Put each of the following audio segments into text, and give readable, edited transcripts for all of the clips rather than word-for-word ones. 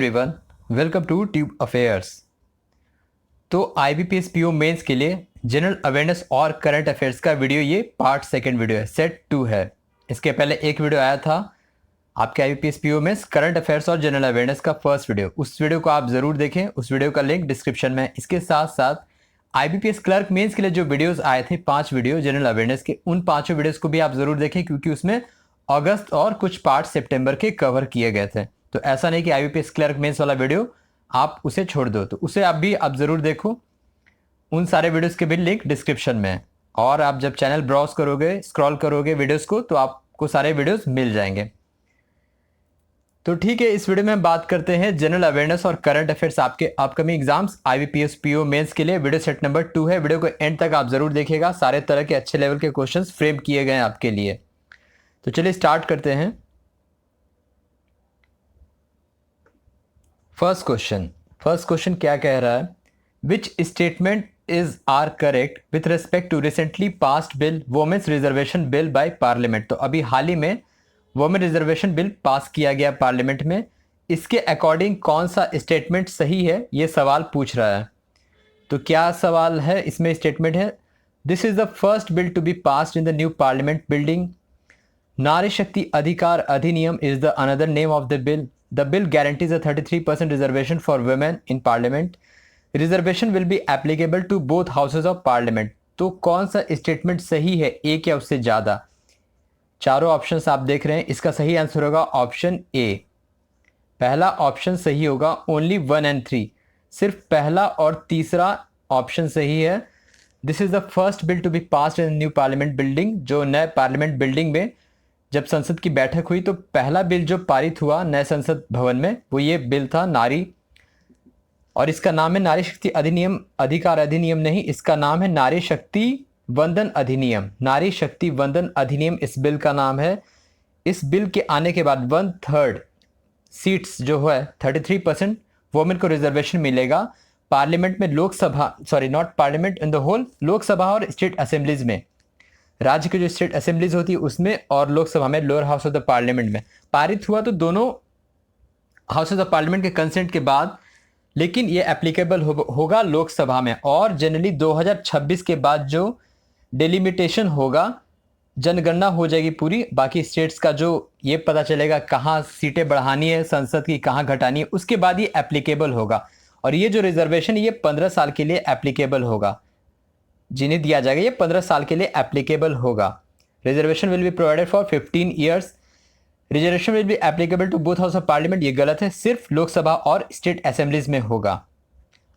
Everyone, welcome to tube affairs. तो IBPS PO mains के लिए जनरल अवेयरनेस और करंट अफेयर्स का वीडियो ये पार्ट सेकंड वीडियो है, सेट 2 है। इसके पहले एक वीडियो आया था आपके IBPS PO mains current affairs और जनरल अवेयरनेस का फर्स्ट वीडियो, उस वीडियो को आप ज़रूर देखें। उस वीडियो का लिंक डिस्क्रिप्शन में है। इसके साथ साथ IBPS क्लर्क मेंस के लिए जो वीडियोज़ आए थे 5 वीडियो जनरल अवेयरनेस के, उन 5 वीडियोज़ को भी आप ज़रूर देखें क्योंकि उसमें अगस्त और कुछ पार्ट सितंबर के कवर किए गए थे। तो ऐसा नहीं कि IBPS क्लर्क मेंस वाला वीडियो आप उसे छोड़ दो, तो उसे आप ज़रूर देखो। उन सारे वीडियोस के भी लिंक डिस्क्रिप्शन में है। और आप जब चैनल ब्राउज करोगे, स्क्रॉल करोगे वीडियोस को, तो आपको सारे वीडियोस मिल जाएंगे। तो ठीक है, इस वीडियो में हम बात करते हैं जनरल अवेयरनेस और करंट अफेयर्स आपके upcoming exams IBPS PO mains के लिए। वीडियो सेट नंबर 2 है। वीडियो को एंड तक आप जरूर देखिएगा, सारे तरह के अच्छे लेवल के क्वेश्चंस फ्रेम किए गए हैं आपके लिए। तो चलिए स्टार्ट करते हैं। फर्स्ट क्वेश्चन क्या कह रहा है? Which statement is are correct with respect to recently passed bill women's reservation bill by parliament. तो अभी हाल ही में वुमेन रिजर्वेशन बिल पास किया गया पार्लियामेंट में। इसके अकॉर्डिंग कौन सा स्टेटमेंट सही है, ये सवाल पूछ रहा है। तो क्या सवाल है इसमें? स्टेटमेंट है, this is the first bill to be passed in the new parliament building. नारी शक्ति अधिकार अधिनियम is the another name of the bill. The bill guarantees a 33% reservation for women in parliament. Reservation will be applicable to both houses of parliament. तो कौन सा statement सही है, एक या उससे ज़्यादा? चारों ऑप्शंस आप देख रहे हैं, इसका सही आंसर होगा ऑप्शन ए। पहला ऑप्शन सही होगा, ओनली 1 and 3, सिर्फ पहला और तीसरा ऑप्शन सही है। This is the first bill to be passed in new parliament building. जो नए पार्लियामेंट बिल्डिंग में जब संसद की बैठक हुई तो पहला बिल जो पारित हुआ नए संसद भवन में, वो ये बिल था नारी, और इसका नाम है नारी शक्ति अधिनियम। अधिकार अधिनियम नहीं, इसका नाम है नारी शक्ति वंदन अधिनियम। नारी शक्ति वंदन अधिनियम इस बिल का नाम है। इस बिल के आने के बाद 1/3 सीट्स जो है 33% वुमेन को रिजर्वेशन मिलेगा पार्लियामेंट में, Lok Sabha, sorry not parliament, in the whole Lok Sabha और स्टेट असेंबलीज में। राज्य की जो स्टेट असेंबलीज होती है उसमें और लोकसभा में, lower house of the parliament में पारित हुआ तो दोनों हाउसेज ऑफ पार्लियामेंट के कंसेंट के बाद, लेकिन ये एप्लीकेबल होगा लोकसभा में। और जनरली 2026 के बाद जो डिलिमिटेशन होगा, जनगणना हो जाएगी पूरी, बाकी स्टेट्स का जो ये पता चलेगा कहाँ सीटें बढ़ानी है संसद की, कहाँ घटानी है, उसके बाद ये एप्लीकेबल होगा। और ये जो रिजर्वेशन ये 15 साल के लिए एप्लीकेबल होगा, जिन्हें दिया जाएगा ये 15 साल के लिए एप्लीकेबल होगा। Reservation will be provided for 15 years. Reservation will be applicable to both house of parliament, ये गलत है, सिर्फ लोकसभा और स्टेट असेंबलीज में होगा।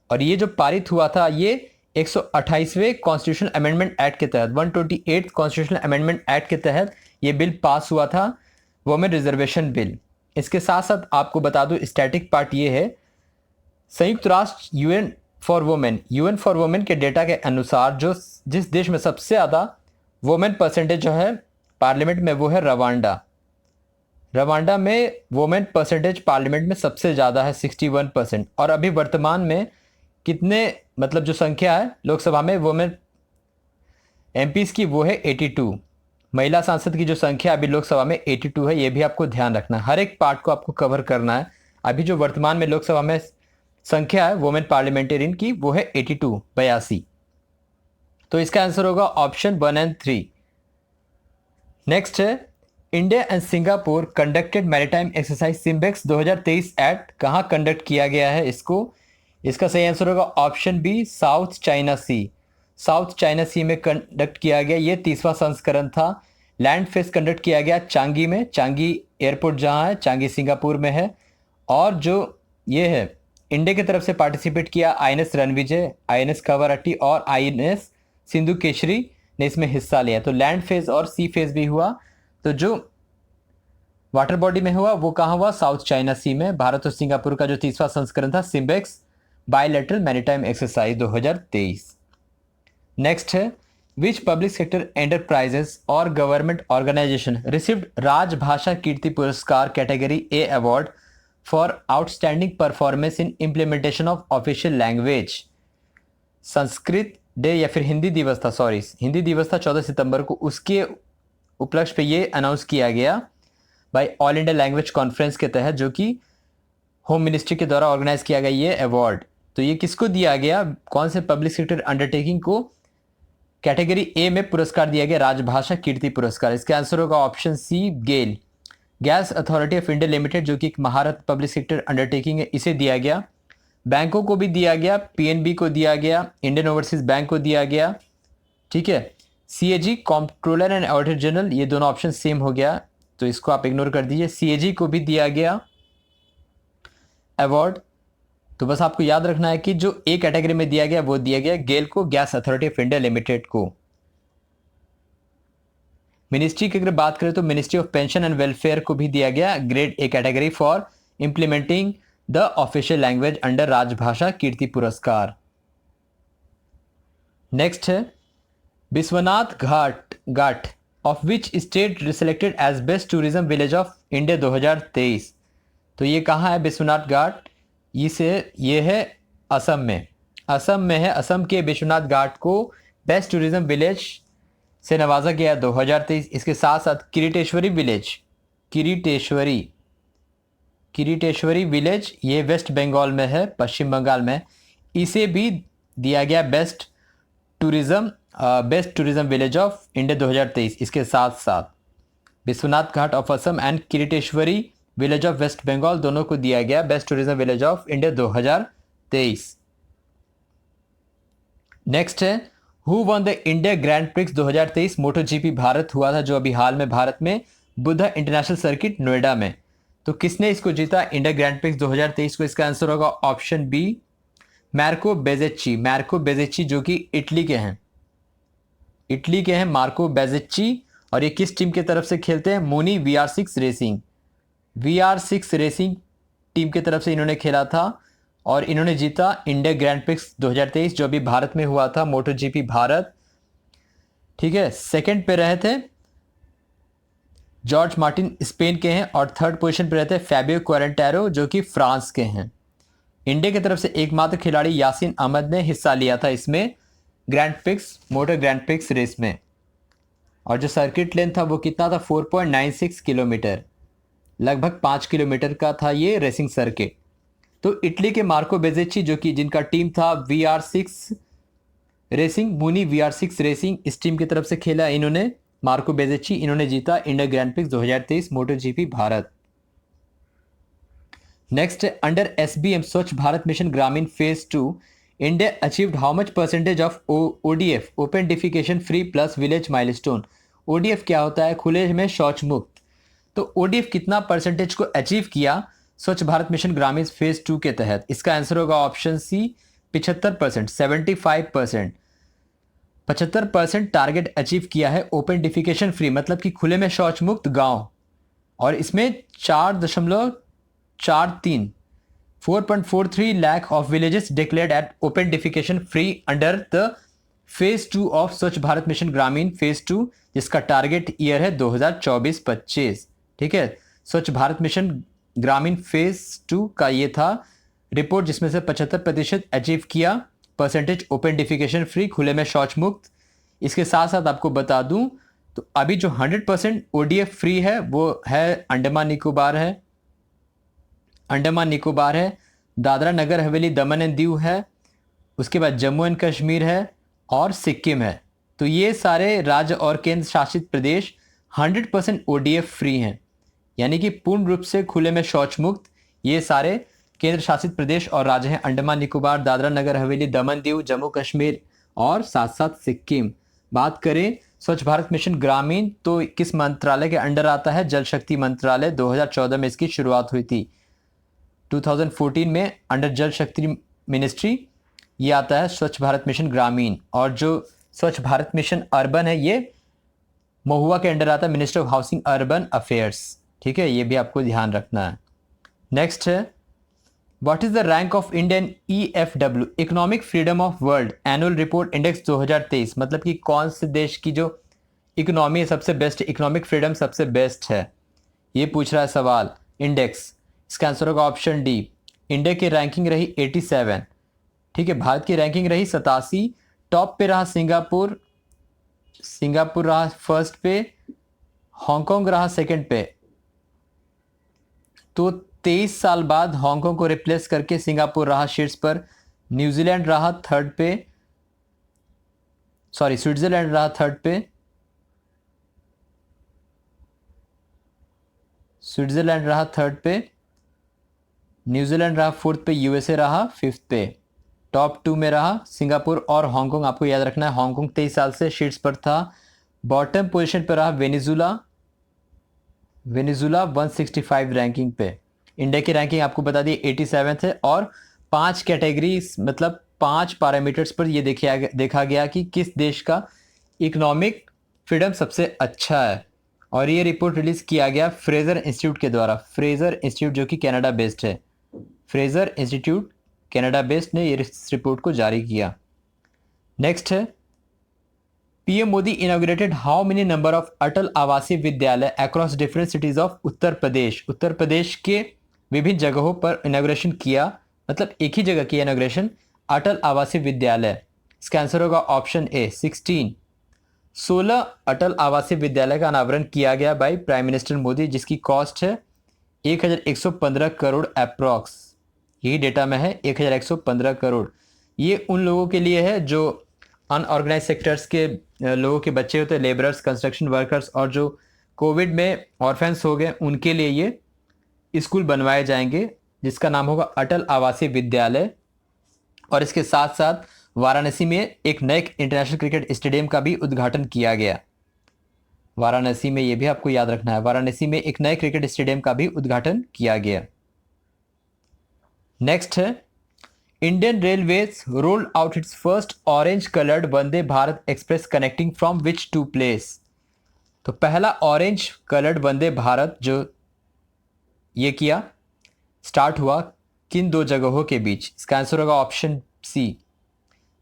और ये जो पारित हुआ था ये 128वें कॉन्स्टिट्यूशनल अमेंडमेंट एक्ट के तहत, 128th कॉन्स्टिट्यूशनल अमेंडमेंट एक्ट के तहत ये बिल पास हुआ था, वुमेन रिजर्वेशन बिल। इसके साथ साथ आपको बता दूं, स्टैटिक पार्ट ये है, संयुक्त राष्ट्र यूएन फॉर वुमेन के डेटा के अनुसार जो जिस देश में सबसे ज़्यादा वुमेन परसेंटेज जो है पार्लियामेंट में, वो है रवांडा। रवांडा में वुमेन परसेंटेज पार्लियामेंट में सबसे ज़्यादा है, 61%। और अभी वर्तमान में कितने, मतलब जो संख्या है लोकसभा में वुमेन MPs की, वो है 82। महिला सांसद की जो संख्या अभी लोकसभा में 82 है, ये भी आपको ध्यान रखना है। हर एक पार्ट को आपको कवर करना है। अभी जो वर्तमान में लोकसभा में संख्या है वुमेन पार्लियामेंटेरियन की, वो है 82। तो इसका आंसर होगा ऑप्शन 1 and 3। नेक्स्ट है, India and Singapore conducted maritime exercise SIMBEX 2023 at कहाँ कंडक्ट किया गया है इसको? इसका सही आंसर होगा option B, south China sea. South China sea में कंडक्ट किया गया। ये 30वां संस्करण था। लैंड फेस कंडक्ट किया गया चांगी में, चांगी एयरपोर्ट जहाँ है, चांगी सिंगापुर में है। और जो ये है, इंडिया की तरफ से पार्टिसिपेट किया INS रणविजय, INS कावाराटी और INS सिंधु केशरी ने इसमें हिस्सा लिया। तो लैंड फेज और सी फेज भी हुआ। तो जो वाटर बॉडी में हुआ वो कहाँ हुआ? साउथ चाइना सी में। भारत और सिंगापुर का जो 30वां संस्करण था SIMBEX bilateral maritime exercise 2023। Next है, विच पब्लिक सेक्टर एंटरप्राइजेस और गवर्नमेंट ऑर्गेनाइजेशन रिसीव्ड राजभाषा कीर्ति पुरस्कार category A award for outstanding performance in implementation of official language. Sanskrit day या फिर हिंदी दिवस था, सॉरी हिंदी दिवस था 14 सितंबर को, उसके उपलक्ष्य पे ये अनाउंस किया गया by all India language conference के तहत, जो कि होम मिनिस्ट्री के द्वारा ऑर्गेनाइज किया गया ये अवार्ड। तो ये किसको दिया गया, कौन से पब्लिक सेक्टर अंडरटेकिंग को कैटेगरी ए में पुरस्कार दिया गया, राजभाषा कीर्ति पुरस्कार। इसका आंसर होगा option C, GAIL. Gas authority of India limited जो कि एक महारत पब्लिक सेक्टर अंडरटेकिंग है, इसे दिया गया। बैंकों को भी दिया गया, पीएनबी को दिया गया, इंडियन ओवरसीज बैंक को दिया गया। ठीक है, CAG comptroller and auditor general, ये दोनों ऑप्शन सेम हो गया, तो इसको आप इग्नोर कर दीजिए। सीएजी को भी दिया गया अवार्ड। तो बस आपको याद रखना है कि जो ए कैटेगरी में दिया गया वो दिया गया गेल को, gas authority of India limited को। मिनिस्ट्री की अगर बात करें तो ministry of pension and welfare को भी दिया गया grade A category for implementing the official language under Rajbhasha Kirti Puraskar. Next है Vishwanath Ghat of which state selected as best tourism village of India 2023। तो ये कहाँ है विश्वनाथ घाट, ये है असम में। असम में है, असम के विश्वनाथ घाट को बेस्ट टूरिज्म विलेज से नवाजा गया 2023। इसके साथ साथ किरीटेश्वरी विलेज ये वेस्ट बंगाल में है, पश्चिम बंगाल में, इसे भी दिया गया best tourism village of India 2023। इसके साथ साथ Vishwanath Ghat of Assam and Kiriteswari village of West Bengal दोनों को दिया गया best tourism village of India 2023। Next है who won the India Grand Prix 2023 MotoGP Bharat हुआ था जो अभी हाल में भारत में बुद्धा इंटरनेशनल सर्किट नोएडा में। तो किसने इसको जीता इंडिया ग्रैंड प्रिक्स 2023 को, इसका आंसर होगा ऑप्शन बी, मार्को बेजेच्ची जो कि इटली के हैं मार्को बेजेच्ची। और ये किस टीम की तरफ से खेलते हैं, मूनी VR6 रेसिंग टीम की तरफ से इन्होंने खेला था और इन्होंने जीता इंडिया ग्रैंड प्रिक्स 2023 जो अभी भारत में हुआ था, मोटो जीपी भारत। ठीक है, सेकंड पे रहे थे जॉर्ज मार्टिन स्पेन के हैं और थर्ड पोजीशन पे रहते हैं फैबियो क्वारेंटेरो जो कि फ्रांस के हैं। इंडिया की तरफ से एकमात्र खिलाड़ी यासीन अहमद ने हिस्सा लिया था इसमें मोटर ग्रैंड प्रिक्स रेस में। और जो सर्किट लेंथ था वो कितना था, 4.96 किलोमीटर, लगभग 5 किलोमीटर का था ये रेसिंग सर्किट। तो इटली के मार्को बेजेच्ची जो कि जिनका टीम था VR6 racing, Mooney VR6 racing, इस टीम की तरफ से खेला इन्होंने, मार्को बेजेच्ची, इन्होंने जीता India Grand Prix 2023 MotoGP Bharat. Next under SBM Swachh Bharat mission Grameen phase 2 India achieved how much percentage of ODF open defecation free plus village milestone. ODF क्या होता है, खुले में शौच मुक्त। तो ODF कितना परसेंटेज को अचीव किया स्वच्छ भारत मिशन ग्रामीण फेज 2 के तहत, इसका आंसर होगा ऑप्शन सी, 75%, 75%। 75% टारगेट अचीव किया है ओपन डिफिकेशन फ्री, मतलब कि खुले में शौच मुक्त गांव। और इसमें 4.43 lakh of villages declared eight open defecation free under the phase 2 of स्वच्छ भारत मिशन ग्रामीण फेज 2, जिसका टारगेट ईयर है 2024-25। ठीक है, स्वच्छ भारत मिशन ग्रामीण फेज 2 का ये था रिपोर्ट जिसमें से 75% अचीव किया परसेंटेज ओपन डिफिकेशन फ्री, खुले में शौच मुक्त। इसके साथ साथ आपको बता दूं तो अभी जो 100% ODF फ्री है वो है अंडमान निकोबार है, दादरा नगर हवेली दमन एंड दीव है, उसके बाद जम्मू एंड कश्मीर है और सिक्किम है। तो ये सारे राज्य और केंद्र शासित प्रदेश 100% ODF फ्री हैं, यानी कि पूर्ण रूप से खुले में शौच मुक्त ये सारे केंद्र शासित प्रदेश और राज्य हैं अंडमान निकोबार, दादरा नगर हवेली, दमन दीव, जम्मू कश्मीर और साथ साथ सिक्किम। बात करें स्वच्छ भारत मिशन ग्रामीण तो किस मंत्रालय के अंडर आता है, जल शक्ति मंत्रालय। 2014 में इसकी शुरुआत हुई थी, 2014 में अंडर जल शक्ति मिनिस्ट्री ये आता है स्वच्छ भारत मिशन ग्रामीण। और जो स्वच्छ भारत मिशन अर्बन है ये महुआ के अंडर आता है, minister of housing urban affairs. ठीक है, ये भी आपको ध्यान रखना है। नेक्स्ट है what is the rank of Indian EFW economic freedom of world annual report index 2023, मतलब कि कौन से देश की जो इकोनॉमी सबसे बेस्ट, इकोनॉमिक फ्रीडम सबसे बेस्ट है, ये पूछ रहा है सवाल इंडेक्स। इसका आंसर होगा ऑप्शन डी, इंडिया की रैंकिंग रही 87। ठीक है, भारत की रैंकिंग रही 87, टॉप पे रहा सिंगापुर रहा फर्स्ट पे, हांगकांग रहा सेकंड पे। तो 23 साल बाद हांगकांग को रिप्लेस करके सिंगापुर रहा शीर्ष पर, न्यूजीलैंड रहा थर्ड पे, सॉरी स्विट्जरलैंड रहा थर्ड पे, स्विट्जरलैंड रहा थर्ड पे, न्यूजीलैंड रहा फोर्थ पे, यूएसए रहा फिफ्थ पे। टॉप 2 में रहा सिंगापुर और हांगकांग। आपको याद रखना है हांगकांग 23 साल से शीर्ष पर था। बॉटम पोजीशन पर रहा वेनेजुला 165 रैंकिंग पे। इंडिया की रैंकिंग आपको बता दी 87 है, और 5 कैटेगरीज मतलब 5 पैरामीटर्स पर ये देखा गया कि किस देश का इकोनॉमिक फ्रीडम सबसे अच्छा है। और ये रिपोर्ट रिलीज किया गया फ्रेजर इंस्टीट्यूट के द्वारा। फ्रेजर इंस्टीट्यूट जो कि कनाडा बेस्ड है, फ्रेजर इंस्टीट्यूट कनाडा बेस्ड ने ये रिपोर्ट को जारी किया। नेक्स्ट है, PM Modi inaugurated how many number of Atal Awasiya Vidyalaya across different cities of Uttar Pradesh. Uttar Pradesh के विभिन्न जगहों पर इनॉग्रेशन किया, मतलब एक ही जगह किया इनॉग्रेशन, अटल आवासीय विद्यालय। इसका आंसर होगा ऑप्शन ए 16। 16 अटल आवासीय विद्यालय का अनावरण किया गया बाय प्राइम मिनिस्टर मोदी, जिसकी कॉस्ट है 1115 करोड़ अप्रॉक्स। यही डेटा में है 1115 करोड़। ये उन लोगों के लिए है जो अनऑर्गेनाइज सेक्टर्स के लोगों के बच्चे होते हैं, लेबरर्स, कंस्ट्रक्शन वर्कर्स, और जो कोविड में ऑर्फेंस हो गए उनके लिए ये स्कूल बनवाए जाएंगे, जिसका नाम होगा अटल आवासीय विद्यालय। और इसके साथ साथ वाराणसी में एक नए इंटरनेशनल क्रिकेट स्टेडियम का भी उद्घाटन किया गया। वाराणसी में, ये भी आपको याद रखना है, वाराणसी में एक नए क्रिकेट स्टेडियम का भी उद्घाटन किया गया। नेक्स्ट है, Indian railways rolled out its first orange coloured Vande Bharat express connecting from which to place. तो पहला ऑरेंज कलर्ड वंदे भारत जो ये किया, स्टार्ट हुआ किन दो जगहों के बीच। इसका आंसर होगा option C,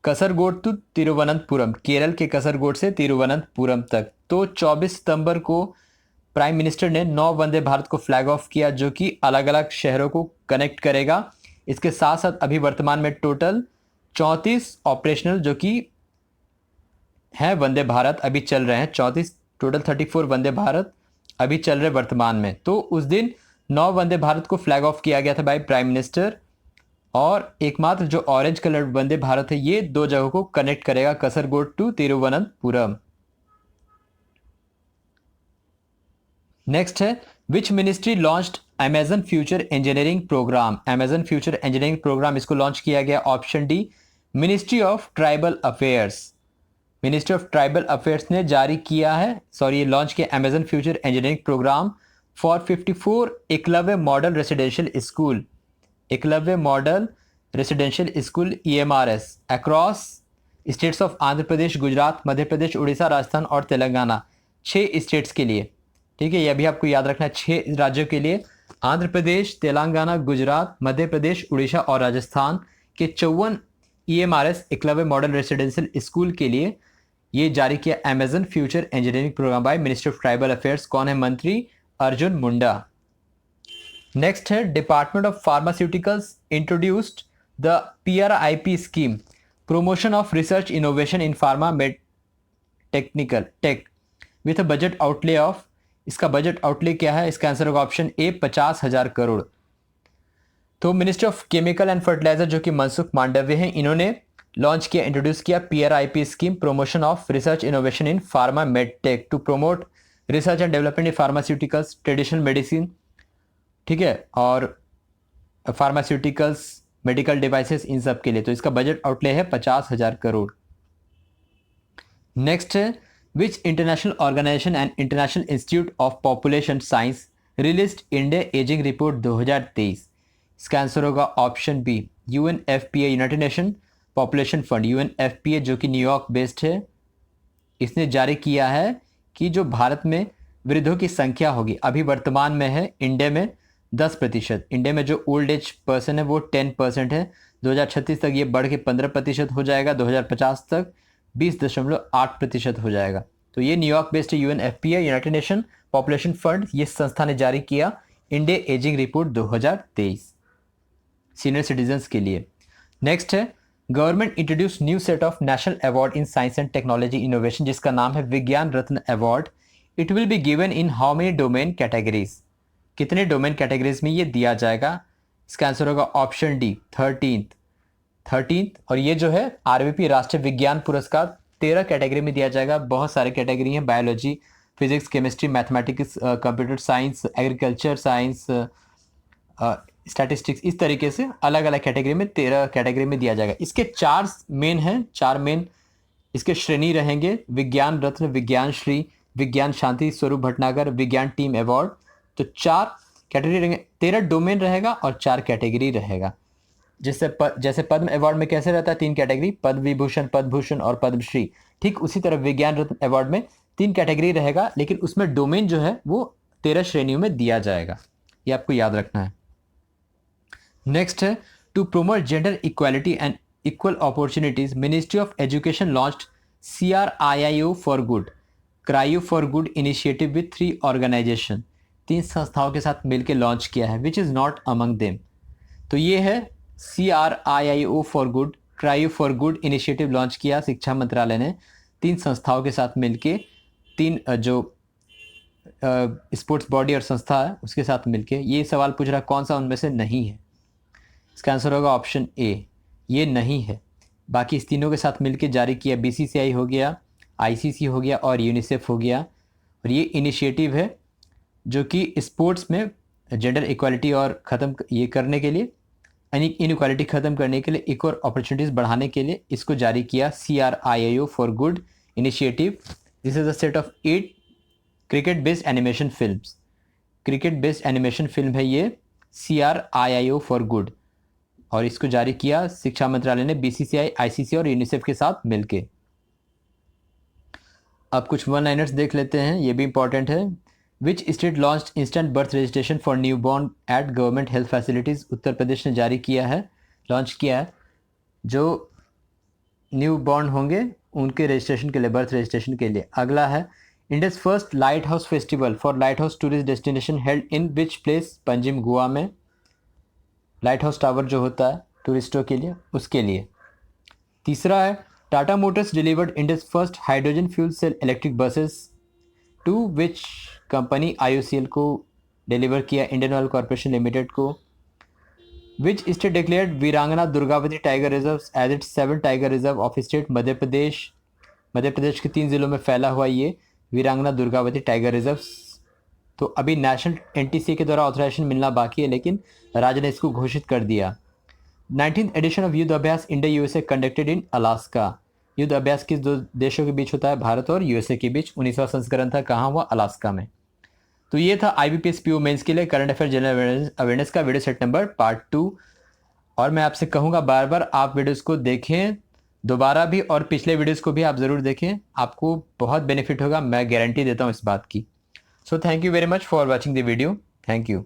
Kasaragod to Thiruvananthapuram, Kerala के कसरगोड से तिरुवनंतपुरम तक। तो 24 सितंबर को प्राइम मिनिस्टर ने 9 वंदे भारत को फ्लैग ऑफ किया, जो कि अलग अलग शहरों को कनेक्ट करेगा। इसके साथ साथ अभी वर्तमान में टोटल 34 ऑपरेशनल जो कि हैं वंदे भारत अभी चल रहे हैं। 34 टोटल 34 वंदे भारत अभी चल रहे वर्तमान में। तो उस दिन 9 वंदे भारत को फ्लैग ऑफ किया गया था बाय प्राइम मिनिस्टर, और एकमात्र जो ऑरेंज कलर वंदे भारत है ये 2 जगहों को कनेक्ट करेगा, कसरगोड टू तिरुवनंतपुरम। नेक्स्ट है, which ministry launched Amazon future engineering programme. Amazon future engineering programme इसको लॉन्च किया गया, option D ministry of tribal affairs. Ministry of tribal affairs ने जारी किया है, सॉरी लॉन्च किया Amazon future engineering programme for 54 Eklavya model residential school, Eklavya model residential school EMRS across states of Andhra Pradesh, Gujarat, Madhya Pradesh, Orissa, Rajasthan और Telangana. 6 states के लिए, ठीक है, यह भी आपको याद रखना है। 6 राज्यों के लिए, आंध्र प्रदेश, तेलंगाना, गुजरात, मध्य प्रदेश, उड़ीसा और राजस्थान के 54 EMRS Eklavya model residential school के लिए ये जारी किया Amazon future engineering programme by ministry of tribal affairs. कौन है मंत्री? अर्जुन मुंडा। नेक्स्ट है, department of pharmaceuticals introduced the PRIP scheme, promotion of research innovation in pharma med technical tech with a budget outlay of, इसका budget outlay क्या है? इसका answer होगा option A 50,000 crore. तो minister of chemical and fertilizer जो कि मनसुख मांडव्य हैं, इन्होंने लॉन्च किया, इंट्रोड्यूस किया PRIP scheme, promotion of research innovation in pharma medtech, to promote research and development in pharmaceuticals, traditional medicine, ठीक है, और फार्मास्यूटिकल्स, मेडिकल डिवाइसेस, इन सब के लिए। तो इसका बजट आउटले है 50,000 करोड़। नेक्स्ट है, which international organisation and international institute of population science released India ageing report 2023। इसका आंसर होगा option B, UNFPA, United nation population fund, UNFPA जो कि न्यूयॉर्क बेस्ड है। इसने जारी किया है कि जो भारत में वृद्धों की संख्या होगी, अभी वर्तमान में है इंडिया में 10%। इंडिया में जो ओल्ड एज पर्सन है वो 10% है। 2036 तक ये बढ़ के 15% हो जाएगा, 2050 तक 20.8% हो जाएगा। तो ये New York based UNFPA, United nation population fund, ये संस्था ने जारी किया India ageing report 2023 senior citizens के लिए। नेक्स्ट है, government introduce new set of national award in science and technology innovation, जिसका नाम है Vigyan Ratna award. It will be given in how many domain categories, कितने डोमेन कैटेगरीज में ये दिया जाएगा? इसका आंसर होगा ऑप्शन डी 13th। और ये जो है आरवीपी राष्ट्रीय विज्ञान पुरस्कार 13 कैटेगरी में दिया जाएगा। बहुत सारे कैटेगरी हैं, biology, physics, chemistry, mathematics, computer science, agriculture science, statistics, इस तरीके से अलग अलग कैटेगरी में 13 कैटेगरी में दिया जाएगा। इसके 4 मेन इसके श्रेणी रहेंगे: विज्ञान रत्न, विज्ञान श्री, विज्ञान शांति स्वरूप भटनागर, विज्ञान टीम अवार्ड। तो 4 कैटेगरी रहेंगे, 13 डोमेन रहेगा और 4 कैटेगरी रहेगा। जैसे पद्म अवार्ड में कैसे रहता है 3 कैटेगरी, पद्म विभूषण, पद्म भूषण और पद्मश्री, ठीक उसी तरह विज्ञान रत्न अवार्ड में 3 कैटेगरी रहेगा, लेकिन उसमें डोमेन जो है वो 13 श्रेणियों में दिया जाएगा। ये आपको याद रखना है। नेक्स्ट है, to promote gender equality and equal opportunities, ministry of education launched CRIIO for good, CRIIO for good initiative with 3 organisation, 3 संस्थाओं के साथ मिलकर लॉन्च किया है, which is not among them. तो ये है CRIIO for good, CRIIO for good initiative launch किया शिक्षा मंत्रालय ने 3 संस्थाओं के साथ मिलके, 3 जो स्पोर्ट्स बॉडी और संस्था है उसके साथ मिलके। ये सवाल पूछ रहा कौन सा उनमें से नहीं है, इसका आंसर होगा ऑप्शन ए, ये नहीं है। बाकी इस तीनों के साथ मिलके जारी किया, BCCI हो गया, ICC हो गया और यूनिसेफ हो गया। और ये इनिशिएटिव है जो कि स्पोर्ट्स में जेंडर इक्वालिटी और ये करने के लिए, इनइक्वालिटी ख़त्म करने के लिए, इक्वल अपॉर्चुनिटीज़ बढ़ाने के लिए इसको जारी किया, CRIIO for good initiative. This is a set of 8 cricket based animation films, cricket based animation film है ये CRIIO फॉर गुड, और इसको जारी किया शिक्षा मंत्रालय ने BCCI, ICC और यूनिसेफ के साथ मिलके। अब कुछ वन लाइनर्स देख लेते हैं, ये भी इंपॉर्टेंट है। Which state launched instant birth registration for newborn at government health facilities, Uttar Pradesh ने जारी किया है, लॉन्च किया है। जो न्यू बॉर्न होंगे उनके रजिस्ट्रेशन के लिए, बर्थ रजिस्ट्रेशन के लिए। अगला है, India's first lighthouse festival for lighthouse tourist destination held in which place, Panjim, Goa में। लाइट हाउस टावर जो होता है टूरिस्टों के लिए, उसके लिए। तीसरा है, Tata Motors delivered India's first hydrogen fuel cell electric buses to which company, IOCL को डिलीवर किया, इंडियन ऑयल कॉर्पोरेशन लिमिटेड को। Which state declared Veerangana Durgavati tiger reserve as its 7 tiger reserve of state, Madhya Pradesh के 3 जिलों में फैला हुआ ये वीरांगना दुर्गावती टाइगर रिजर्व। तो अभी नेशनल NTCA के द्वारा ऑथराइजेशन मिलना बाकी है, लेकिन राज्य ने इसको घोषित कर दिया। 19th एडिशन ऑफ युद्ध अभ्यास India USA conducted in Alaska. युद्ध अभ्यास किस 2 देशों के बीच होता है? भारत और USA के बीच। 19वां संस्करण था, कहाँ हुआ? अलास्का में। तो ये था IBPS PO मेंस के लिए करंट अफेयर जनरल अवेयरनेस का वीडियो सेट नंबर पार्ट 2। और मैं आपसे कहूँगा बार बार आप वीडियोस को देखें दोबारा भी, और पिछले वीडियोस को भी आप ज़रूर देखें, आपको बहुत बेनिफिट होगा, मैं गारंटी देता हूँ इस बात की। So thank you very much for watching the video, thank you.